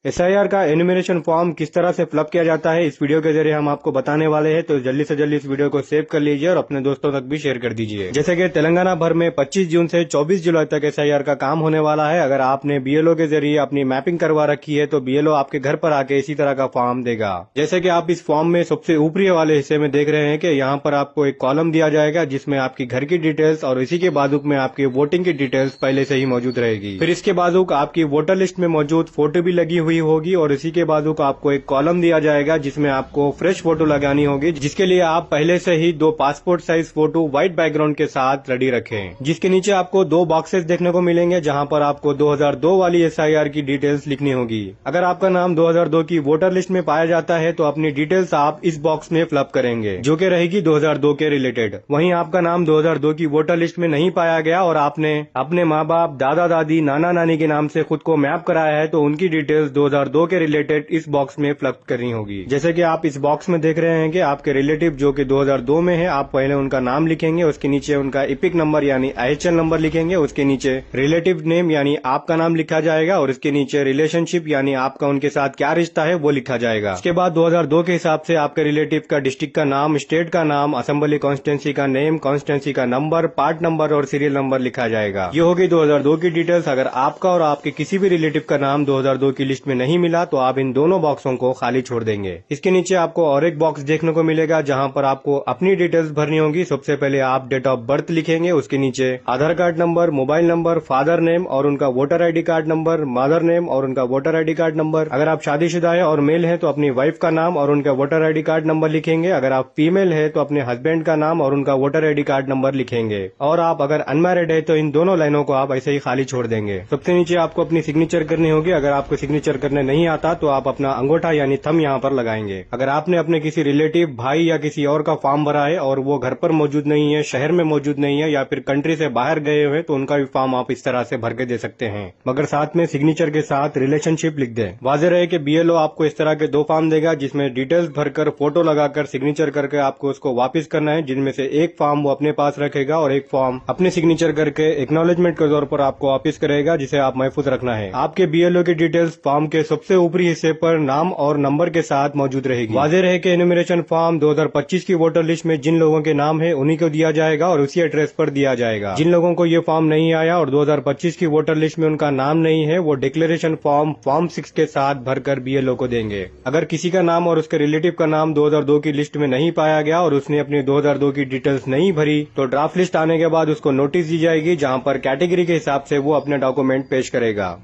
SIR का enumeration form किस तरह से फिलअप किया जाता है इस वीडियो के जरिए हम आपको बताने वाले हैं, तो जल्दी से जल्दी इस वीडियो को सेव कर लीजिए और अपने दोस्तों तक भी शेयर कर दीजिए। जैसे कि तेलंगाना भर में 25 जून से 24 जुलाई तक एसआईआर का काम होने वाला है। अगर आपने बीएलओ के जरिए अपनी मैपिंग करवा रखी है तो बीएलओ आपके घर पर आके इसी तरह का फॉर्म देगा। जैसे कि आप इस फॉर्म में सबसे ऊपरी वाले हिस्से में देख रहे हैं कि यहाँ पर आपको एक कॉलम दिया जाएगा जिसमें आपकी घर की डिटेल्स और इसी के बाजुक में आपकी वोटिंग की डिटेल्स पहले से ही मौजूद रहेगी। फिर इसके बाजुक आपकी वोटर लिस्ट में मौजूद फोटो भी लगी हुई होगी और इसी के बाजू का आपको एक कॉलम दिया जाएगा जिसमें आपको फ्रेश फोटो लगानी होगी, जिसके लिए आप पहले से ही 2 passport size photo white background के साथ रेडी रखें। जिसके नीचे आपको 2 बॉक्सेस देखने को मिलेंगे जहां पर आपको 2002 वाली एसआईआर की डिटेल्स लिखनी होगी। अगर आपका नाम 2002 की वोटर लिस्ट में पाया जाता है तो अपनी डिटेल्स आप इस बॉक्स में फिलअप करेंगे जो कि रहेगी 2002 के रिलेटेड। वहीं आपका नाम 2002 की वोटर लिस्ट में नहीं पाया गया और आपने अपने माँ बाप, दादा दादी, नाना नानी के नाम से खुद को मैप कराया है तो उनकी डिटेल्स 2002 के रिलेटेड इस बॉक्स में फिलअप करनी होगी। जैसे कि आप इस बॉक्स में देख रहे हैं कि आपके रिलेटिव जो कि 2002 में है, आप पहले उनका नाम लिखेंगे, उसके नीचे उनका इपिक नंबर यानी आईएचएल नंबर लिखेंगे, उसके नीचे रिलेटिव नेम यानी आपका नाम लिखा जाएगा और इसके नीचे रिलेशनशिप यानी आपका उनके साथ क्या रिश्ता है वो लिखा जाएगा। इसके बाद 2002 के हिसाब से आपके रिलेटिव का डिस्ट्रिक्ट का नाम, स्टेट का नाम, असेंबली कॉन्स्टिट्यूंसी का नेम, कॉन्स्टिट्यूंसी का नंबर, पार्ट नंबर और सीरियल नंबर लिखा जाएगा। ये होगी 2002 की डिटेल्स। अगर आपका और आपके किसी भी रिलेटिव का नाम 2002 की लिस्ट में नहीं मिला तो आप इन दोनों बॉक्सों को खाली छोड़ देंगे। इसके नीचे आपको और एक बॉक्स देखने को मिलेगा जहां पर आपको अपनी डिटेल्स भरनी होगी। सबसे पहले आप डेट ऑफ बर्थ लिखेंगे, उसके नीचे Aadhaar card number, mobile number, father name और उनका voter ID card number, mother name और उनका वोटर आईडी कार्ड नंबर। अगर आप शादीशुदा है और मेल है तो अपनी वाइफ का नाम और उनका वोटर आईडी कार्ड नंबर लिखेंगे। अगर आप फीमेल है तो अपने हस्बैंड का नाम और उनका वोटर आईडी कार्ड नंबर लिखेंगे। और आप अगर अनमैरिड है तो इन दोनों लाइनों को आप ऐसे ही खाली छोड़ देंगे। सबसे नीचे आपको अपनी सिग्नेचर करनी होगी। अगर आपको सिग्नेचर करने नहीं आता तो आप अपना अंगूठा यानी थंब यहाँ पर लगाएंगे। अगर आपने अपने किसी रिलेटिव, भाई या किसी और का फॉर्म भरा है और वो घर पर मौजूद नहीं है, शहर में मौजूद नहीं है या फिर कंट्री से बाहर गए हुए तो उनका भी फॉर्म आप इस तरह से भर के दे सकते हैं, मगर साथ में सिग्नेचर के साथ रिलेशनशिप लिख दें। वाज़ेह रहे कि बीएलओ आपको इस तरह के 2 फॉर्म देगा जिसमें डिटेल्स भरकर, फोटो लगाकर, सिग्नेचर करके आपको उसको वापस करना है, जिनमें से एक फॉर्म वो अपने पास रखेगा और एक फॉर्म अपने सिग्नेचर करके एक्नॉलेजमेंट के तौर पर आपको वापस करेगा, जिसे आप महफूज रखना है। आपके बीएलओ की डिटेल्स फॉर्म के सबसे ऊपरी हिस्से पर नाम और नंबर के साथ मौजूद रहेगी। वाज़ेह रहे कि एनुमरेशन फॉर्म 2025 की वोटर लिस्ट में जिन लोगों के नाम है उन्हीं को दिया जाएगा और उसी एड्रेस पर दिया जाएगा। जिन लोगों को ये फॉर्म नहीं आया और 2025 की वोटर लिस्ट में उनका नाम नहीं है वो डिक्लेरेशन फॉर्म 6 के साथ भरकर बीएलओ को देंगे। अगर किसी का नाम और उसके रिलेटिव का नाम 2002 की लिस्ट में नहीं पाया गया और उसने अपनी 2002 की डिटेल्स नहीं भरी तो ड्राफ्ट लिस्ट आने के बाद उसको नोटिस दी जाएगी जहाँ पर कैटेगरी के हिसाब से वो अपने डॉक्यूमेंट पेश करेगा।